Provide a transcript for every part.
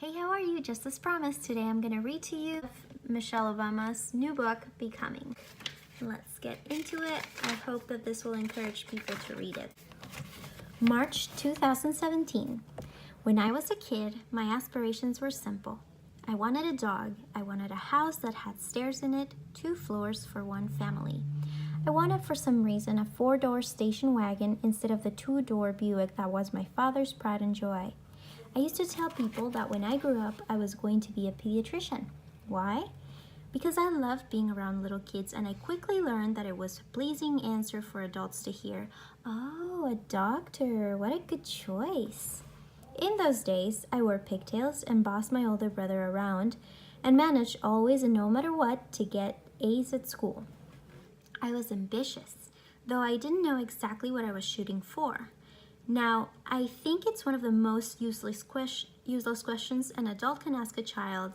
Hey, how are you? Just as promised, today I'm going to read to you Michelle Obama's new book, Becoming. Let's get into it. I hope that this will encourage people to read it. March 2017. When I was a kid, my aspirations were simple. I wanted a dog. I wanted a house that had stairs in it, 2 floors for one family. I wanted, for some reason, a 4-door station wagon instead of the 2-door Buick that was my father's pride and joy. I used to tell people that when I grew up, I was going to be a pediatrician. Why? Because I loved being around little kids, and I quickly learned that it was a pleasing answer for adults to hear, "Oh, a doctor, what a good choice." In those days, I wore pigtails and bossed my older brother around and managed always and no matter what to get A's at school. I was ambitious, though I didn't know exactly what I was shooting for. Now, I think it's one of the most useless questions an adult can ask a child.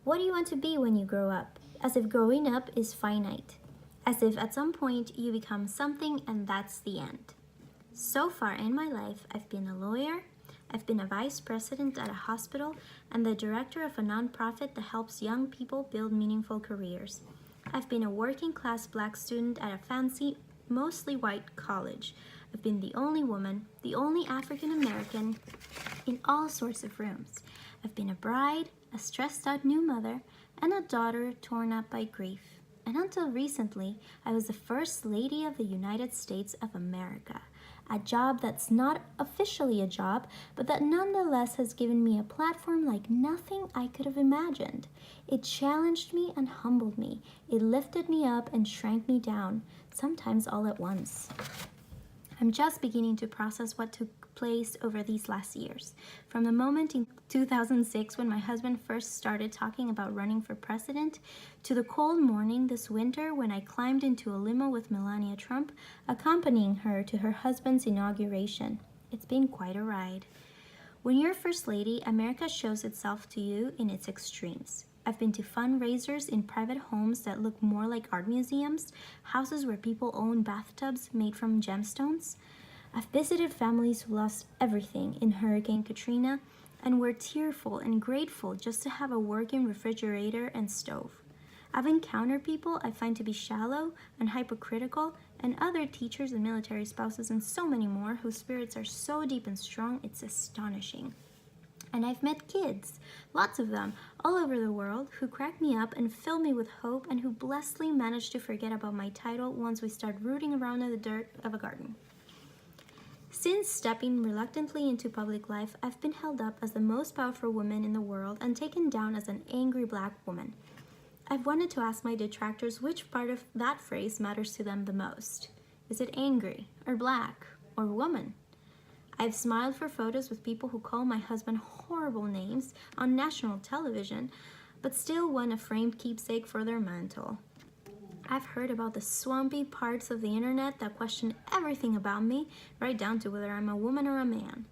What do you want to be when you grow up? As if growing up is finite. As if at some point you become something and that's the end. So far in my life, I've been a lawyer, I've been a vice president at a hospital, and the director of a nonprofit that helps young people build meaningful careers. I've been a working class black student at a fancy, mostly white college. I've been the only woman, the only African American in all sorts of rooms. I've been a bride, a stressed out new mother, and a daughter torn up by grief. And until recently, I was the First Lady of the United States of America. A job that's not officially a job, but that nonetheless has given me a platform like nothing I could have imagined. It challenged me and humbled me. It lifted me up and shrank me down, sometimes all at once. I'm just beginning to process what took place over these last years. From the moment in 2006 when my husband first started talking about running for president, to the cold morning this winter when I climbed into a limo with Melania Trump, accompanying her to her husband's inauguration. It's been quite a ride. When you're First Lady, America shows itself to you in its extremes. I've been to fundraisers in private homes that look more like art museums, houses where people own bathtubs made from gemstones. I've visited families who lost everything in Hurricane Katrina and were tearful and grateful just to have a working refrigerator and stove. I've encountered people I find to be shallow and hypocritical, and other teachers and military spouses and so many more whose spirits are so deep and strong it's astonishing. And I've met kids, lots of them, all over the world, who crack me up and fill me with hope and who blessedly manage to forget about my title once we start rooting around in the dirt of a garden. Since stepping reluctantly into public life, I've been held up as the most powerful woman in the world and taken down as an angry black woman. I've wanted to ask my detractors which part of that phrase matters to them the most. Is it angry, or black, or woman? I've smiled for photos with people who call my husband horrible names on national television, but still want a framed keepsake for their mantle. I've heard about the swampy parts of the internet that question everything about me, right down to whether I'm a woman or a man.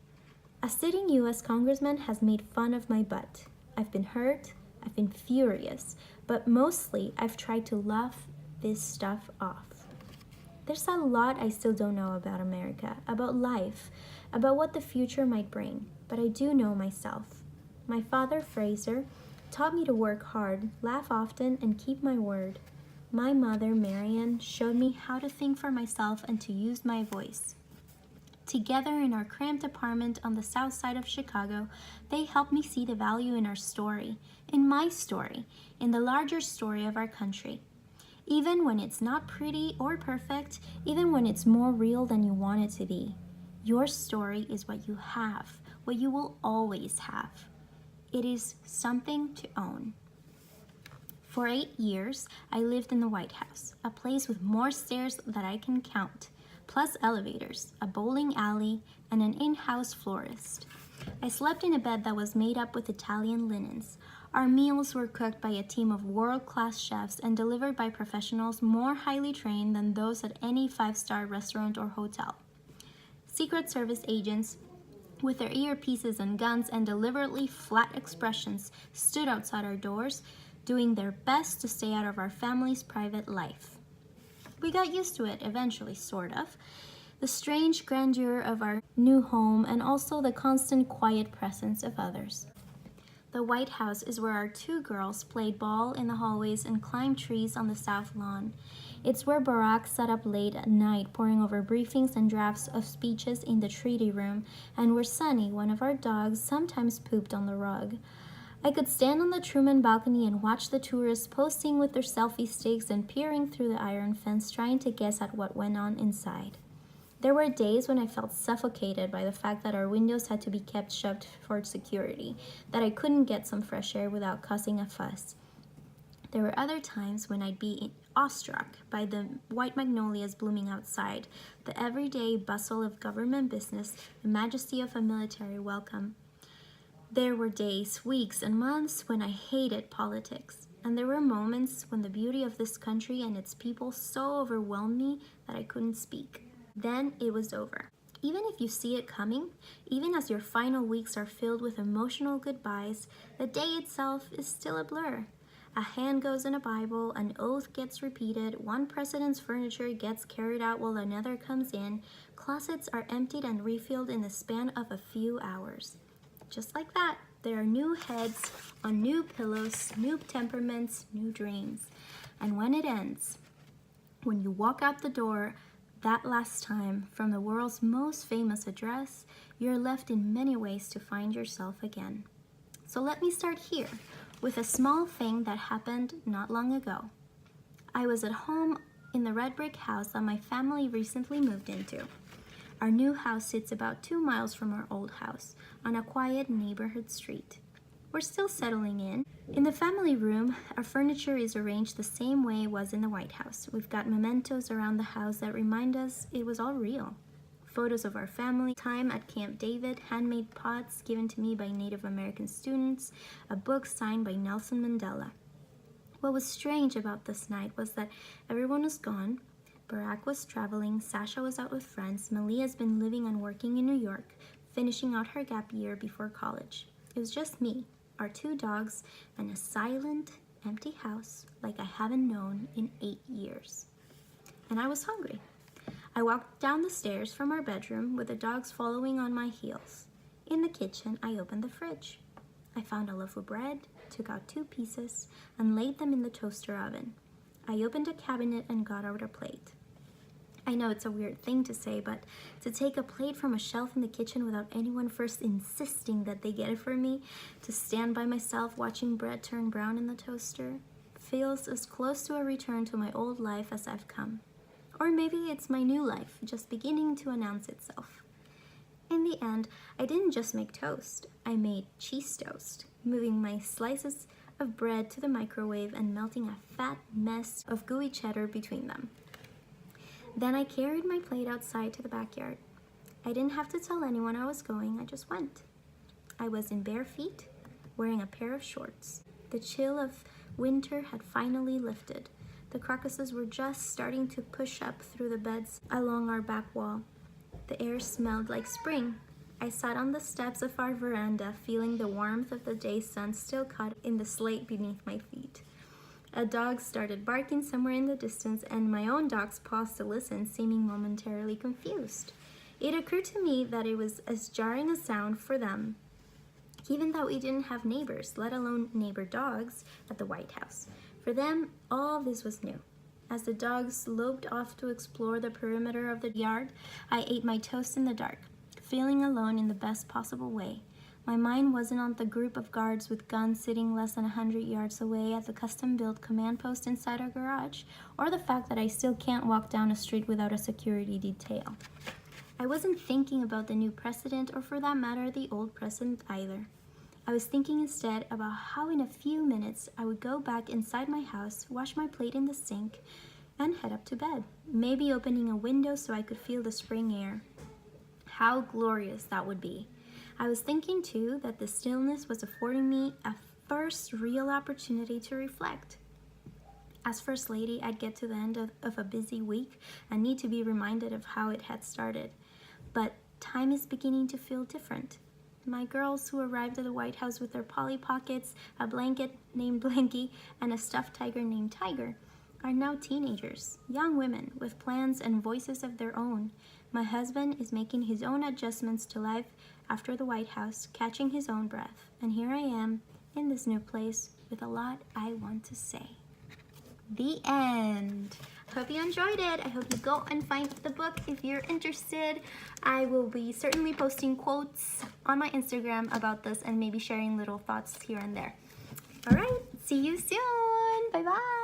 A sitting U.S. congressman has made fun of my butt. I've been hurt, I've been furious, but mostly I've tried to laugh this stuff off. There's a lot I still don't know about America, about life, about what the future might bring, but I do know myself. My father, Fraser, taught me to work hard, laugh often, and keep my word. My mother, Marian, showed me how to think for myself and to use my voice. Together in our cramped apartment on the south side of Chicago, they helped me see the value in our story, in my story, in the larger story of our country. Even when it's not pretty or perfect, even when it's more real than you want it to be. Your story is what you have, what you will always have. It is something to own. For 8 years, I lived in the White House, a place with more stairs than I can count, plus elevators, a bowling alley, and an in-house florist. I slept in a bed that was made up with Italian linens. Our meals were cooked by a team of world-class chefs and delivered by professionals more highly trained than those at any 5-star restaurant or hotel. Secret Service agents with their earpieces and guns and deliberately flat expressions stood outside our doors, doing their best to stay out of our family's private life. We got used to it eventually, sort of. The strange grandeur of our new home and also the constant quiet presence of others. The White House is where our two girls played ball in the hallways and climbed trees on the south lawn. It's where Barack sat up late at night poring over briefings and drafts of speeches in the treaty room, and where Sunny, one of our dogs, sometimes pooped on the rug. I could stand on the Truman balcony and watch the tourists posting with their selfie sticks and peering through the iron fence trying to guess at what went on inside. There were days when I felt suffocated by the fact that our windows had to be kept shut for security, that I couldn't get some fresh air without causing a fuss. There were other times when I'd be awestruck by the white magnolias blooming outside, the everyday bustle of government business, the majesty of a military welcome. There were days, weeks, and months when I hated politics, and there were moments when the beauty of this country and its people so overwhelmed me that I couldn't speak. Then it was over. Even if you see it coming, even as your final weeks are filled with emotional goodbyes, the day itself is still a blur. A hand goes in a Bible, an oath gets repeated, one president's furniture gets carried out while another comes in, closets are emptied and refilled in the span of a few hours. Just like that, there are new heads on new pillows, new temperaments, new dreams. And when it ends, when you walk out the door that last time from the world's most famous address, you're left in many ways to find yourself again. So let me start here with a small thing that happened not long ago. I was at home in the red brick house that my family recently moved into. Our new house sits about 2 miles from our old house on a quiet neighborhood street. We're still settling in. In the family room, our furniture is arranged the same way it was in the White House. We've got mementos around the house that remind us it was all real. Photos of our family time at Camp David, handmade pots given to me by Native American students, a book signed by Nelson Mandela. What was strange about this night was that everyone was gone. Barack was traveling, Sasha was out with friends, Malia's been living and working in New York, finishing out her gap year before college. It was just me, our 2 dogs, and a silent, empty house like I haven't known in 8 years. And I was hungry. I walked down the stairs from our bedroom with the dogs following on my heels. In the kitchen, I opened the fridge. I found a loaf of bread, took out 2 pieces, and laid them in the toaster oven. I opened a cabinet and got out a plate. I know it's a weird thing to say, but to take a plate from a shelf in the kitchen without anyone first insisting that they get it for me, to stand by myself watching bread turn brown in the toaster, feels as close to a return to my old life as I've come. Or maybe it's my new life, just beginning to announce itself. In the end, I didn't just make toast, I made cheese toast, moving my slices of bread to the microwave and melting a fat mess of gooey cheddar between them. Then I carried my plate outside to the backyard. I didn't have to tell anyone I was going, I just went. I was in bare feet, wearing a pair of shorts. The chill of winter had finally lifted. The crocuses were just starting to push up through the beds along our back wall. The air smelled like spring. I sat on the steps of our veranda, feeling the warmth of the day's sun still caught in the slate beneath my feet. A dog started barking somewhere in the distance, and my own dogs paused to listen, seeming momentarily confused. It occurred to me that it was as jarring a sound for them, even though we didn't have neighbors, let alone neighbor dogs, at the White House. For them, all this was new. As the dogs loped off to explore the perimeter of the yard, I ate my toast in the dark, feeling alone in the best possible way. My mind wasn't on the group of guards with guns sitting less than 100 yards away at the custom-built command post inside our garage, or the fact that I still can't walk down a street without a security detail. I wasn't thinking about the new president, or for that matter, the old president either. I was thinking instead about how in a few minutes I would go back inside my house, wash my plate in the sink, and head up to bed, maybe opening a window so I could feel the spring air. How glorious that would be. I was thinking too that the stillness was affording me a first real opportunity to reflect. As First Lady, I'd get to the end of a busy week and need to be reminded of how it had started. But time is beginning to feel different. My girls who arrived at the White House with their Polly Pockets, a blanket named Blanky, and a stuffed tiger named Tiger are now teenagers, young women with plans and voices of their own. My husband is making his own adjustments to life after the White House, catching his own breath. And here I am, in this new place with a lot I want to say. The end. Hope you enjoyed it. I hope you go and find the book if you're interested. I will be certainly posting quotes on my Instagram about this and maybe sharing little thoughts here and there. All right, see you soon. Bye-bye.